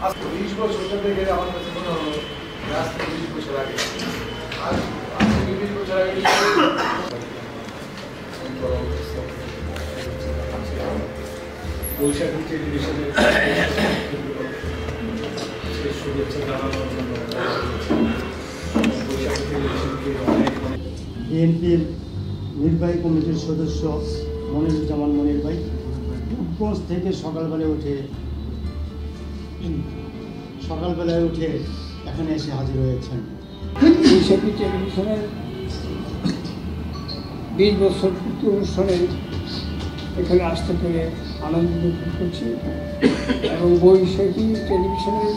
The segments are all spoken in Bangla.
20 বছর থেকে আমার কাছে মনে হলো আজ থেকে 20 বছর আগে আজ থেকে 20 বছর আগে বৈশাখী টেলিভিশনের শুভেচ্ছা জানানোর জন্য বৈশাখী টেলিভিশনকে অনেক বিএনপির নির্বাহী কমিটির সদস্য মনিরুজ্জামান মনির ভাই রূপগঞ্জ থেকে সকালবেলায় উঠে এখানে এসে হাজির হয়েছেন। বৈশাখী টেলিভিশনের 20 বছর পূর্তি অনুষ্ঠানে এখানে আসতে পেরে আনন্দ উপভোগ করছি এবং বৈশাখী টেলিভিশনের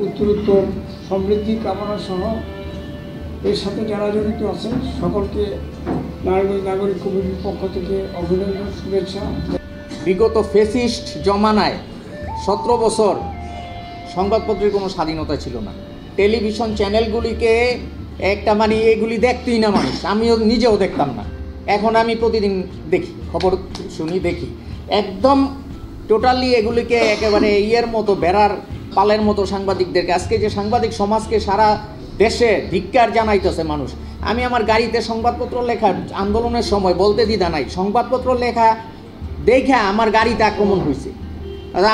উত্তরোত্তর সমৃদ্ধি কামনা সহ এর সাথে যারা জড়িত আছেন সকলকে নারায়ণগঞ্জ নাগরিক কমিটির পক্ষ থেকে অভিনন্দন, শুভেচ্ছা। বিগত ফেসিস্ট জমানায় 17 বছর সংবাদপত্রের কোনো স্বাধীনতা ছিল না। টেলিভিশন চ্যানেলগুলিকে একটা এগুলি দেখতেই না মানুষ, আমিও নিজেও দেখতাম না। এখন আমি প্রতিদিন দেখি, খবর শুনি, দেখি। একদম টোটালি এগুলিকে একেবারে মতো বেড়ার পালের মতো সাংবাদিকদেরকে, আজকে যে সাংবাদিক সমাজকে সারা দেশে ধিক্কার জানাইতেছে মানুষ। আমি আমার গাড়িতে সংবাদপত্র লেখা আন্দোলনের সময় বলতে দ্বিধা নাই, সংবাদপত্র লেখা দেখে আমার গাড়িতে আক্রমণ হয়েছে।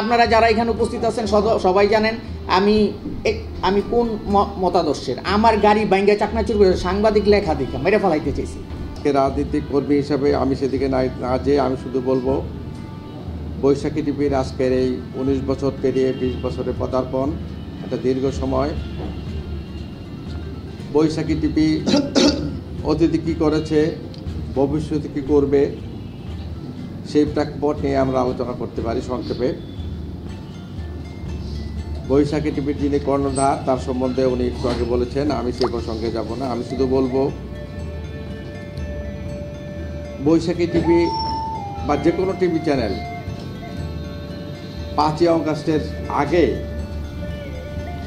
আপনারা যারা এখানে উপস্থিত আছেন সবাই জানেন আমি কোন মতাদর্শের। আমার গাড়ি ভাঙ্গা চাকনাচুর করে সাংবাদিক লেখা দেখে মেরে ফেলাইতে চাইছি। রাজনৈতিক কর্মী হিসাবে আমি সেদিকে না যেয়ে আমি শুধু বলবো বৈশাখী টিভির আজকের এই 19 বছর পেরিয়ে 20 বছরের পদার্পণ, একটা দীর্ঘ সময়। বৈশাখী টিভি অতীতে কী করেছে, ভবিষ্যতে কী করবে, সেই প্রেক্ষাপট নিয়ে আমরা আলোচনা করতে পারি সংক্ষেপে। বৈশাখী টিভির যিনি কর্ণধার তার সম্বন্ধে উনি একটু আগে বলেছেন, আমি সেই প্রসঙ্গে যাব না। আমি শুধু বলবো বৈশাখী টিভি বা যে কোনো টিভি চ্যানেল 5ই অগাস্টের আগে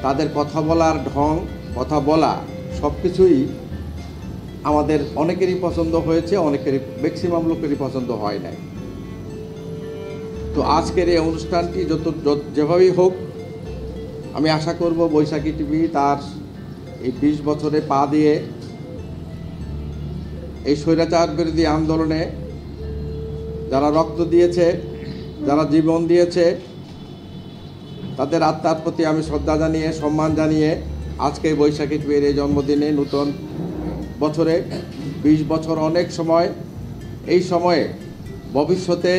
তাদের কথা বলার ঢং, কথা বলা সব কিছুই আমাদের অনেকেরই পছন্দ হয়েছে, অনেকেরই ম্যাক্সিমাম লোকেরই পছন্দ হয় নাই। তো আজকের এই অনুষ্ঠানটি যেভাবেই হোক, আমি আশা করব বৈশাখী টিভি তার এই 20 বছরে পা দিয়ে এই স্বৈরাচার বিরোধী আন্দোলনে যারা রক্ত দিয়েছে, যারা জীবন দিয়েছে, তাদের আত্মার প্রতি আমি শ্রদ্ধা জানিয়ে, সম্মান জানিয়ে আজকে বৈশাখী টিভির এই জন্মদিনে, নতুন বছরে 20 বছর অনেক সময়। এই সময়ে ভবিষ্যতে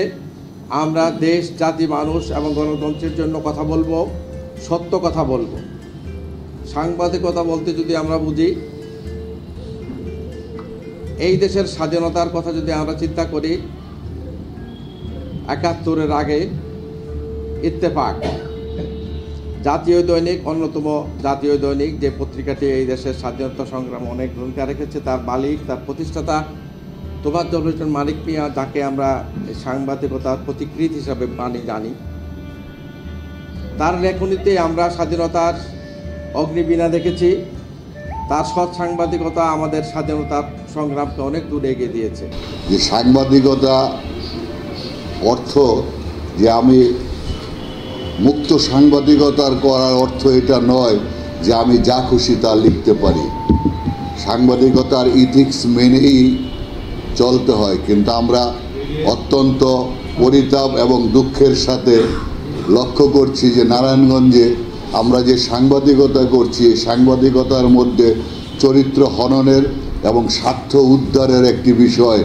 আমরা দেশ, জাতি, মানুষ এবং গণতন্ত্রের জন্য কথা বলবো, সত্য কথা বলবো। সাংবাদিকতা বলতে যদি আমরা বুঝি, এই দেশের স্বাধীনতার কথা যদি আমরা চিন্তা করি, 71-এর আগে ইত্তেফাক জাতীয় দৈনিক, অন্যতম জাতীয় দৈনিক, যে পত্রিকাটি এই দেশের স্বাধীনতা সংগ্রামে অনেক ভূমিকা রেখেছে, তার মালিক, তার প্রতিষ্ঠাতা তোফাজ্জল হোসেন মানিক মিয়া, যাকে আমরা সাংবাদিকতার প্রতিকৃত হিসাবে জানি, তার লেখনীতে আমরা স্বাধীনতার অগ্নিবীণা দেখেছি। তার সৎ সাংবাদিকতা আমাদের স্বাধীনতার সংগ্রামকে অনেক দূরে এগিয়ে দিয়েছে। যে সাংবাদিকতা অর্থ যে আমি মুক্ত সাংবাদিকতার করার অর্থ এটা নয় যে আমি যা খুশি তা লিখতে পারি। সাংবাদিকতার ইথিক্স মেনেই চলতে হয়। কিন্তু আমরা অত্যন্ত পরিতাপ এবং দুঃখের সাথে লক্ষ্য করছি যে নারায়ণগঞ্জে আমরা যে সাংবাদিকতা করছি, এই সাংবাদিকতার মধ্যে চরিত্র হননের এবং স্বার্থ উদ্ধারের একটি বিষয়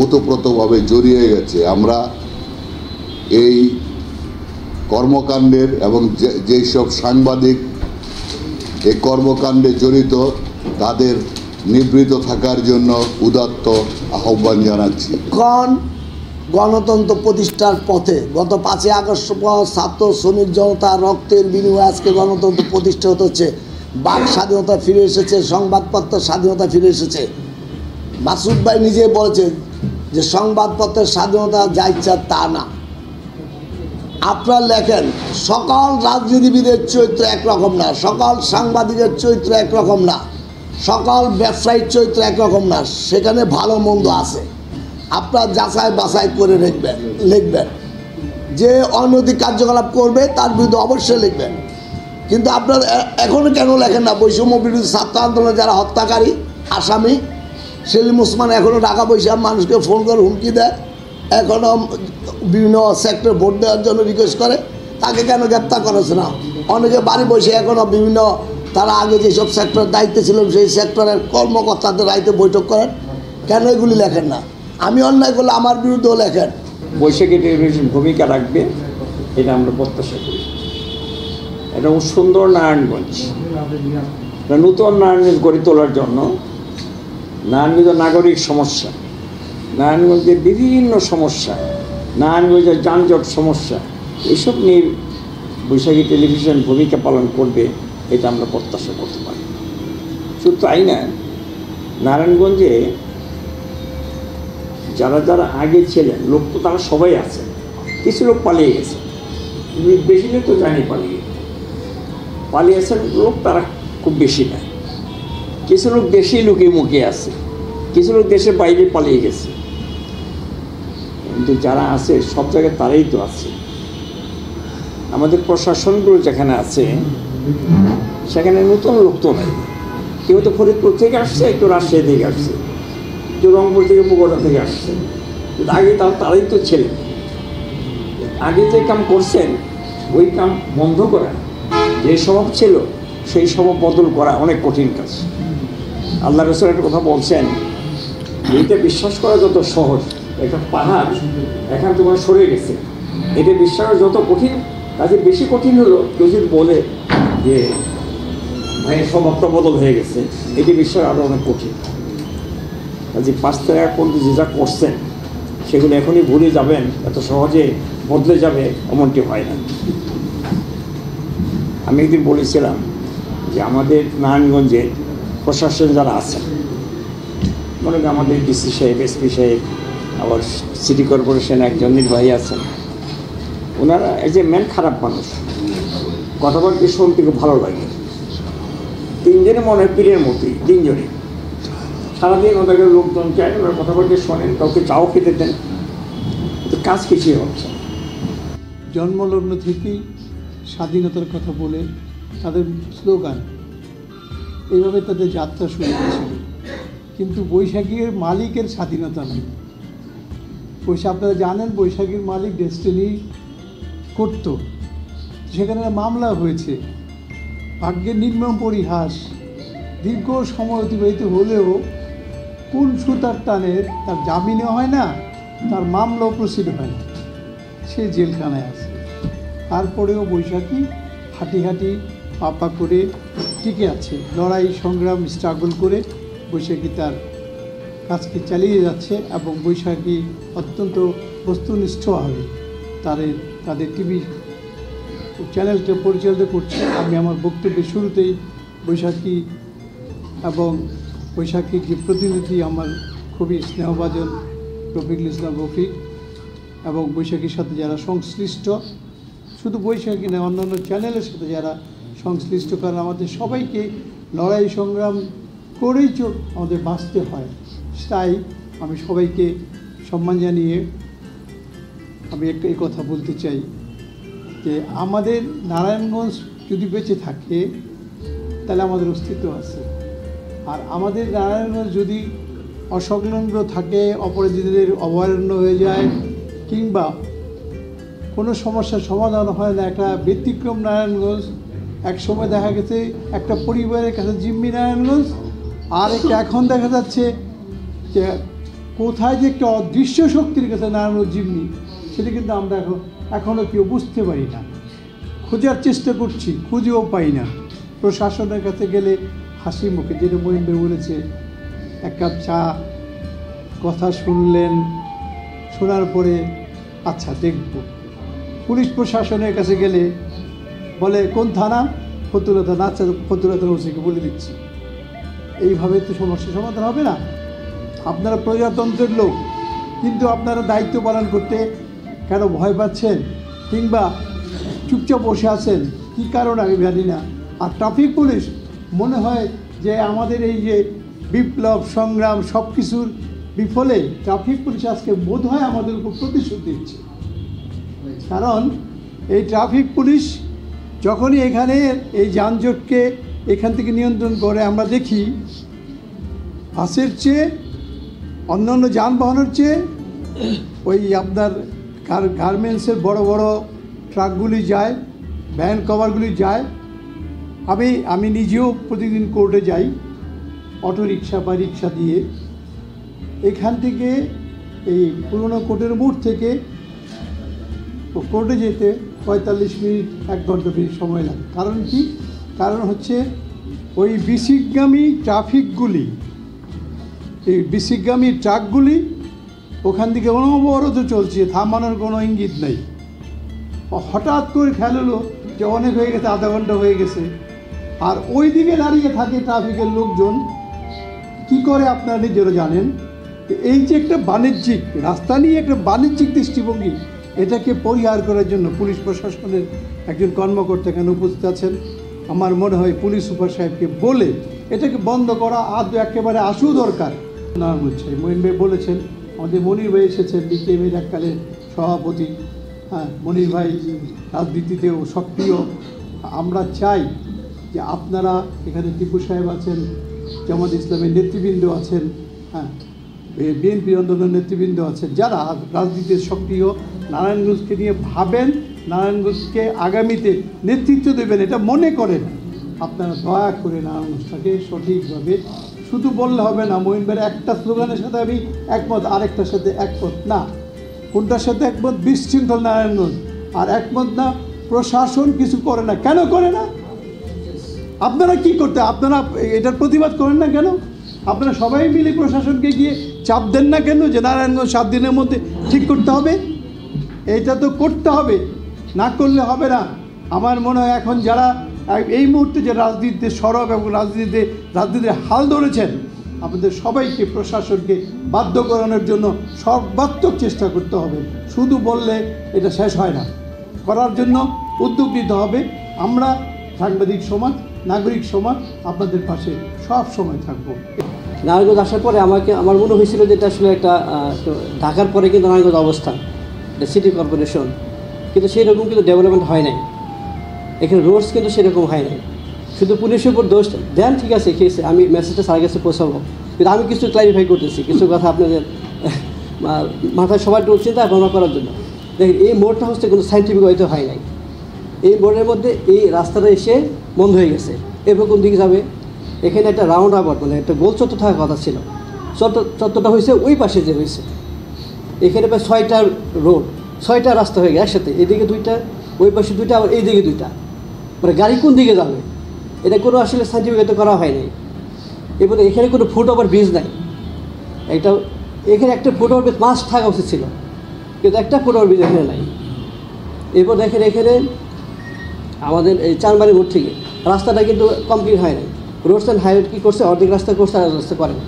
ওতপ্রোতভাবে জড়িয়ে গেছে। আমরা এই কর্মকাণ্ডের এবং যেই সব সাংবাদিক এই কর্মকাণ্ডে জড়িত তাদের নিবৃত থাকার জন্য উদাত্ত আহ্বান জানাচ্ছি। গণতন্ত্র প্রতিষ্ঠার পথে গত 5ই আগস্ট ছাত্র শ্রমিক জনতা রক্তের বিনিময়ে আজকে গণতন্ত্র প্রতিষ্ঠা হচ্ছে। বাক স্বাধীনতা ফিরে এসেছে, সংবাদপত্রের স্বাধীনতা ফিরে এসেছে। মাসুদ ভাই নিজে বলেছেন যে সংবাদপত্রের স্বাধীনতা যা ইচ্ছা তা না। আপনারা লেখেন, সকল রাজনীতিবিদের চরিত্র একরকম না, সকল সাংবাদিকের চরিত্র একরকম না, সকল ব্যবসায়ীর চরিত্র একরকম না, সেখানে ভালো মন্দ আছে। আপনারা যাচাই বাছাই করে লিখবেন। যে অনৈতিক কার্যকলাপ করবে তার বিরুদ্ধে অবশ্যই লিখবেন। কিন্তু আপনারা এখনও কেন লেখেন না বৈষম্য বিরোধী ছাত্র আন্দোলনে যারা হত্যাকারী আসামি সেলিম ওসমান এখনও টাকা পয়সা মানুষকে ফোন করে হুমকি দেয়, এখনও বিভিন্ন সেক্টরে ভোট দেওয়ার জন্য রিকোয়েস্ট করে, তাকে কেন গ্রেপ্তার করেছে না? অনেকে বাড়ি বসে এখনও বিভিন্ন তারা আগে যেসব সেক্টরের দায়িত্বে ছিলেন সেই সেক্টরের কর্মকর্তাদের দায়িত্বে বৈঠক করেন, কেন এগুলি লেখেন না? আমি অন্যায় করলে আমার বিরুদ্ধেও লেখেন। বৈশাখী টেলিভিশন ভূমিকা রাখবে, এটা আমরা প্রত্যাশা করি। এটা সুন্দর নারায়ণগঞ্জ, নূতন নারায়ণগঞ্জ গড়ে তোলার জন্য নারায়ণগঞ্জের নাগরিক সমস্যা, নারায়ণগঞ্জের বিভিন্ন সমস্যা, নারায়ণগঞ্জের যানজট সমস্যা, এসব নিয়ে বৈশাখী টেলিভিশন ভূমিকা পালন করবে, এটা আমরা প্রত্যাশা করতে পারি। শুধু তাই না, নারায়ণগঞ্জে যারা যারা আগে ছিলেন লোক তো তারা সবাই আছে, কিছু লোক পালিয়ে গেছে, বেশি লোক তো জানি পালিয়েছেন লোক তারা খুব বেশি নাই। কিছু লোক দেশেই লুকিয়ে মুখিয়ে আছে, কিছু লোক দেশের বাইরে পালিয়ে গেছে, কিন্তু যারা আছে সব জায়গায় তারাই তো আছে। আমাদের প্রশাসনগুলো যেখানে আছে সেখানে নতুন লোক তো নাই, কেউ তো ফরিদপুর থেকে আসছে, কেউ রাজশাহী থেকে আসছে, কেউ রংপুর থেকে বগুড়া থেকে আসছে, কিন্তু আগে তারাই তো ছিলেন। আগে যে কাম করছেন ওই কাম বন্ধ করা, যে স্বভাব ছিল সেই স্বভাব বদল করা অনেক কঠিন কাজ। আল্লাহ রাসূল একটা কথা বলছেন, এইটা বিশ্বাস করা যত সহজ, একটা পাহাড় এখান তোমার সরে গেছে, এটা বিশ্বাস করা যত কঠিন, কাজে বেশি কঠিন হলো কেউ যদি বলে যে ভাই স্বভাবটা বদল হয়ে গেছে, এটি বিশ্বাস আরও অনেক কঠিন। কাজে 5 টাকা পর্যন্ত যে যা করছেন সেগুলো এখনই ভুলে যাবেন, এত সহজে বদলে যাবে এমনটি হয় না। আমি একদিন বলেছিলাম যে আমাদের নারায়ণগঞ্জে প্রশাসন যারা আছেন, মনে করেন আমাদের ডিসি সাহেব, এসপি সাহেব, আবার সিটি কর্পোরেশন একজন নির্বাহী আছেন, ওনারা এজ এ ম্যান খারাপ মানুষ, কথাবার্তা শুনতে খুব ভালো লাগে। 3 জনে মনে হয় পীরের মতোই, 3 জনে সারাদিন ওদেরকে লোকজন চায়, ওরা কথাবার্তা শোনেন, কাউকে চাও খেতে দেন, কিন্তু কাজ কিছুই হচ্ছে না। জন্মলগ্ন থেকেই স্বাধীনতার কথা বলে তাদের স্লোগান, এইভাবে তাদের যাত্রা শুরু হয়েছিল। কিন্তু বৈশাখীর মালিকের স্বাধীনতা নেই। আপনারা জানেন বৈশাখীর মালিক ডেস্টিনি করত, সেখানে মামলা হয়েছে, ভাগ্যের নির্মম পরিহাস, দীর্ঘ সময় অতিবাহিত হলেও কোন সুতার টানে তার জামিনও হয় না, তার মামলাও প্রসিড হয় না, সে জেলখানায় আছে। তারপরেও বৈশাখী হাঁটি হাঁটি পাপা করে টিকে আছে, লড়াই সংগ্রাম স্ট্রাগল করে বৈশাখী তার কাজকে চালিয়ে যাচ্ছে। এবং বৈশাখী অত্যন্ত বস্তুনিষ্ঠভাবে তাদের টিভি চ্যানেলটা পরিচালিত করছে। আমি আমার বক্তব্যের শুরুতেই বৈশাখী এবং বৈশাখীর যে প্রতিনিধি আমার খুবই স্নেহভাজন রফিকুল ইসলাম রফিক, এবং বৈশাখীর সাথে যারা সংশ্লিষ্ট, শুধু বৈশাখী না অন্যান্য চ্যানেলের সাথে যারা সংশ্লিষ্ট, কারণ আমাদের সবাইকে লড়াই সংগ্রাম করেই আমাদের বাঁচতে হয়। তাই আমি সবাইকে সম্মান জানিয়ে আমি এই কথা বলতে চাই যে আমাদের নারায়ণগঞ্জ যদি বেঁচে থাকে তাহলে আমাদের অস্তিত্ব আছে, আর আমাদের নারায়ণগঞ্জ যদি অসংলগ্ন থাকে, অপরাধীদের অভয়ারণ্য হয়ে যায়, কিংবা কোনো সমস্যার সমাধান হয় না, একটা ব্যতিক্রম নারায়ণগঞ্জ। এক সময় দেখা গেছে একটা পরিবারের কাছে জিম্মি নারায়ণগঞ্জ, আর একটা এখন দেখা যাচ্ছে যে কোথায় যে একটা অদৃশ্য শক্তির কাছে নারায়ণগঞ্জ জিম্মি, সেটা কিন্তু আমরা এখনও কেউ বুঝতে পারি না। খোঁজার চেষ্টা করছি, খুঁজেও পাই না। প্রশাসনের কাছে গেলে হাসি মুখে, যেটা মহিন ভাই বলেছে, এক কাপ চা, কথা শুনলেন, শোনার পরে আচ্ছা দেখব। পুলিশ প্রশাসনের কাছে গেলে বলে কোন থানা, ফতুল্লা থানা, আচ্ছা ফতুল্লা থানা ওসিকে বলে দিচ্ছি। এইভাবে তো সমস্যার সমাধান হবে না। আপনারা প্রজাতন্ত্রের লোক, কিন্তু আপনারা দায়িত্ব পালন করতে কেন ভয় পাচ্ছেন, কিংবা চুপচাপ বসে আছেন, কী কারণ আমি জানি না। আর ট্রাফিক পুলিশ মনে হয় যে আমাদের এই যে বিপ্লব সংগ্রাম সব কিছুর বিফলে ট্রাফিক পুলিশ আজকে বোধ হয় আমাদের উপর প্রতিশোধ দিচ্ছে। কারণ এই ট্রাফিক পুলিশ যখনই এখানে এই যানজটকে এখান থেকে নিয়ন্ত্রণ করে, আমরা দেখি বাসের চেয়ে অন্যান্য যানবাহনের চেয়ে ওই আপনার গার্মেন্টসের বড় বড় ট্রাকগুলি যায়, ভ্যান কভারগুলি যায়। আমি নিজেও প্রতিদিন কোর্টে যাই অটো রিক্সা বা রিক্সা দিয়ে। এখান থেকে এই পুরনো কোর্টের মোড় থেকে কোর্টে যেতে 45 মিনিট 1 ঘন্টা সময় লাগে। কারণ কি? কারণ হচ্ছে ওই বিসিকগামী ট্রাফিকগুলি, এই বিসিকগামী ট্রাকগুলি ওখান থেকে অনবরত চলছে, থামানোর কোনো ইঙ্গিত নেই। হঠাৎ করে খেয়াল হলো যে অনেক হয়ে গেছে, আধা ঘন্টা হয়ে গেছে, আর ওই দিকে দাঁড়িয়ে থাকে ট্রাফিকের লোকজন। কি করে আপনারা নিজেরা জানেন। এই যে একটা বাণিজ্যিক রাস্তা নিয়ে একটা বাণিজ্যিক দৃষ্টিভঙ্গি, এটাকে পরিহার করার জন্য পুলিশ প্রশাসনের একজন কর্মকর্তা এখানে উপস্থিত আছেন। আমার মনে হয় পুলিশ সুপার সাহেবকে বলে এটাকে বন্ধ করা আদৌ একেবারে আসু দরকার। না হচ্ছে মঈন ভাই বলেছেন, আমাদের মনির ভাই এসেছেন, বিকেএমের এককালের সভাপতি। হ্যাঁ, মনির ভাই রাজনীতিতেও সক্রিয়। আমরা চাই যে আপনারা এখানে টিপু সাহেব আছেন, জামাত ইসলামের নেতৃবৃন্দ আছেন, হ্যাঁ, বিএনপি আন্দোলনের নেতৃবৃন্দ আছেন, যারা রাজনীতিতে সক্রিয়, নারায়ণগঞ্জকে নিয়ে ভাবেন, নারায়ণগঞ্জকে আগামীতে নেতৃত্ব দেবেন, এটা মনে করেন। আপনারা দয়া করে নারায়ণগঞ্জটাকে সঠিকভাবে শুধু বললে হবে না। মঈন ভাইয়ের একটা স্লোগানের সাথে আমি একমত, আরেকটার সাথে একমত না। কোনটার সাথে একমত? বিশৃঙ্খল নারায়ণগঞ্জ। আর একমত না প্রশাসন কিছু করে না। কেন করে না? আপনারা কি করতে, আপনারা এটার প্রতিবাদ করেন না কেন? আপনারা সবাই মিলে প্রশাসনকে গিয়ে চাপ দেন না কেন যে নারায়ণগঞ্জ 7 দিনের মধ্যে ঠিক করতে হবে? এইটা তো করতে হবে, না করলে হবে না। আমার মনে হয় এখন যারা এই মুহূর্তে যে রাজনীতিতে সরব এবং রাজনীতির হাল ধরেছেন, আপনাদের সবাইকে প্রশাসনকে বাধ্য করানোর জন্য সর্বাত্মক চেষ্টা করতে হবে। শুধু বললে এটা শেষ হয় না, করার জন্য উদ্যোগ নিতে হবে। আমরা সাংবাদিক সমাজ, নাগরিক সমাজ আপনাদের পাশে সব সময় থাকবো। নারায়ণগঞ্জ আসার পরে আমার মনে হয়েছিল যে এটা আসলে একটা ঢাকার পরে কিন্তু নারায়ণগঞ্জ অবস্থান, এটা সিটি কর্পোরেশন, কিন্তু সেরকম কিন্তু ডেভেলপমেন্ট হয় নাই। এখানে রোডস কিন্তু সেরকম হয় নাই। শুধু পুলিশের উপর দোষ দেন, ঠিক আছে, খেয়েছে, আমি মেসেজটা স্যারের কাছে পৌঁছাবো, কিন্তু আমি কিছু ক্লারিফাই করতেছি, কিছু কথা আপনাদের মাথায় সবার একটু চিন্তা ভাবনা করার জন্য। দেখেন, এই মোড়টা হচ্ছে কোনো সাইন্টিফিক ওয়েতে হয় নাই। এই মোড়ের মধ্যে এই রাস্তাটা এসে বন্ধ হয়ে গেছে। এরপর কোন দিকে যাবে? এখানে একটা রাউন্ড আবাউট, মানে একটা গোল চত্বর থাকার কথা ছিল। চত্বরটা হয়েছে ওই পাশে যে হয়েছে। এখানে প্রায় 6টা রোড, 6টা রাস্তা হয়ে গেছে একসাথে। এদিকে 2টা, ওই পাশে 2টা, আবার এইদিকে 2টা। মানে গাড়ি কোন দিকে যাবে? এটা কোনো আসলে সাইন্টিফিক ওয়েতে করা হয় নাই। এরপরে এখানে কোনো ফুট ওভার ব্রিজ নাই। এখানে একটা ফুট ওভার ব্রিজ মাস্ট থাকা উচিত ছিল, কিন্তু একটা ফুট ওভার ব্রিজ এখানে নাই। এরপর দেখেন এখানে আমাদের এই চানবাড়ি রোড থেকে রাস্তাটা কিন্তু কমপ্লিট হয় নাই। রোডস অ্যান্ড হাইওয়ে কী করছে? অর্ধেক রাস্তা করছে, আর রাস্তা করে না।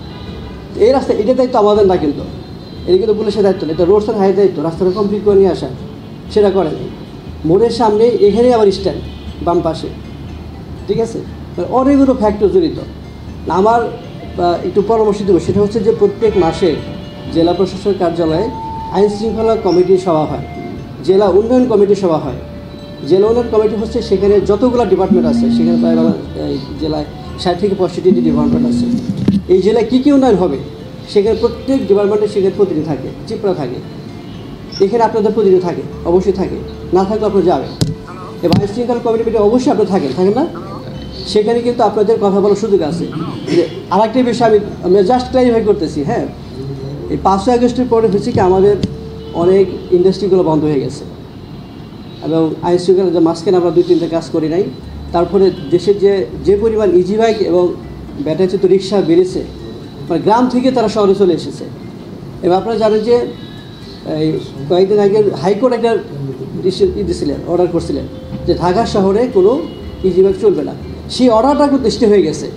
এই রাস্তা, এটা দায়িত্ব আমাদের না, কিন্তু এটা কিন্তু পুলিশের দায়িত্ব না, এটা রোডস অ্যান্ড হাইওয়ে দায়িত্ব, রাস্তাটা কমপ্লিট করে নিয়ে আসা, সেটা করে নাই। মোড়ের সামনে এখানেই আবার স্ট্যান্ড বাম পাশে, ঠিক আছে। অনেকগুলো ফ্যাক্টর জড়িত। আমার একটু পরামর্শ দেবো, সেটা হচ্ছে যে প্রত্যেক মাসে জেলা প্রশাসক কার্যালয়ে আইন শৃঙ্খলা কমিটির সভা হয়, জেলা উন্নয়ন কমিটির সভা হয়। জেলা উন্নয়ন কমিটি হচ্ছে সেখানে যতগুলো ডিপার্টমেন্ট আছে, সেখানে প্রায় জেলায় 60 থেকে 65টি ডিপার্টমেন্ট আছে। এই জেলায় কী কী উন্নয়ন হবে, সেখানে প্রত্যেক ডিপার্টমেন্টে সেখানে প্রতিনিধি থাকে, চিপরা থাকে। এখানে আপনাদের প্রতিনিধি থাকে, অবশ্যই থাকে, না থাকলে আপনারা যাবেন। এবং আইন শৃঙ্খলা কমিটি অবশ্যই আপনারা থাকেন না? সেখানে কিন্তু আপনাদের কথা বলার সুযোগ আছে। যে আরেকটা বিষয় আমি জাস্ট ক্লারিফাই করতেছি, হ্যাঁ, এই 5 আগস্টের পরে হচ্ছে কি আমাদের অনেক ইন্ডাস্ট্রিগুলো বন্ধ হয়ে গেছে, এবং আইন শৃঙ্খলা যে মাঝখানে আমরা 2-3টা কাজ করি নাই। তারপরে দেশের যে পরিমাণ ইজি বাইক এবং ব্যাটারিচালিত রিক্সা বেড়েছে, মানে গ্রাম থেকে তারা শহরে চলে এসেছে। এবং আপনারা জানেন যে এই কয়েকদিন আগে হাইকোর্ট একটা অর্ডার করছিলেন যে ঢাকা শহরে কোনো ইজি বাইক চলবে না। সেই অর্ডারটা কিন্তু স্টে হয়ে গেছে।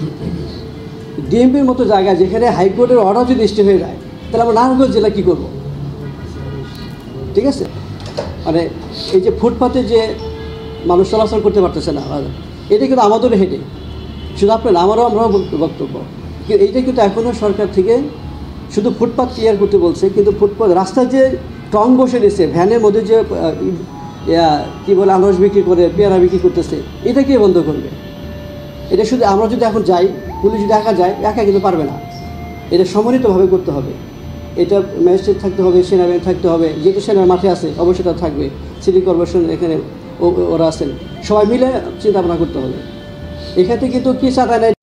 ডিএমপির মতো জায়গায় যেখানে হাইকোর্টের অর্ডার যদি স্টে হয়ে যায়, তাহলে আমরা নারায়ণগঞ্জ জেলা কী করবো? ঠিক আছে, মানে এই যে ফুটপাতে যে মানুষ চলাচল করতে পারতেছে না, এটা কিন্তু আমাদেরও হেঁটে, শুধু আপনার আমরাও বক্তব্য। কিন্তু এইটা কিন্তু এখনও সরকার থেকে শুধু ফুটপাত ক্লিয়ার করতে বলছে, কিন্তু ফুটপাত রাস্তার যে টং বসে দিয়েছে, ভ্যানের মধ্যে যে কী বলে আনারস বিক্রি করে, পেয়ারা বিক্রি করতেছে, এটা কে বন্ধ করবে? এটা শুধু আমরা যদি এখন যাই, পুলিশ যদি একা যায়, একা কিন্তু পারবে না, এটা সমন্বিতভাবে করতে হবে। এটা ম্যাজিস্ট্রেট থাকতে হবে, সেনাবাহিনী থাকতে হবে, যেহেতু সেনার মাঠে আছে অবশ্যই তারা থাকবে, সিটি কর্পোরেশন এখানে ওরা আছেন, সবাই মিলে চিন্তা ভাবনা করতে হবে। এখানে কিন্তু কি চাঁদা নেয়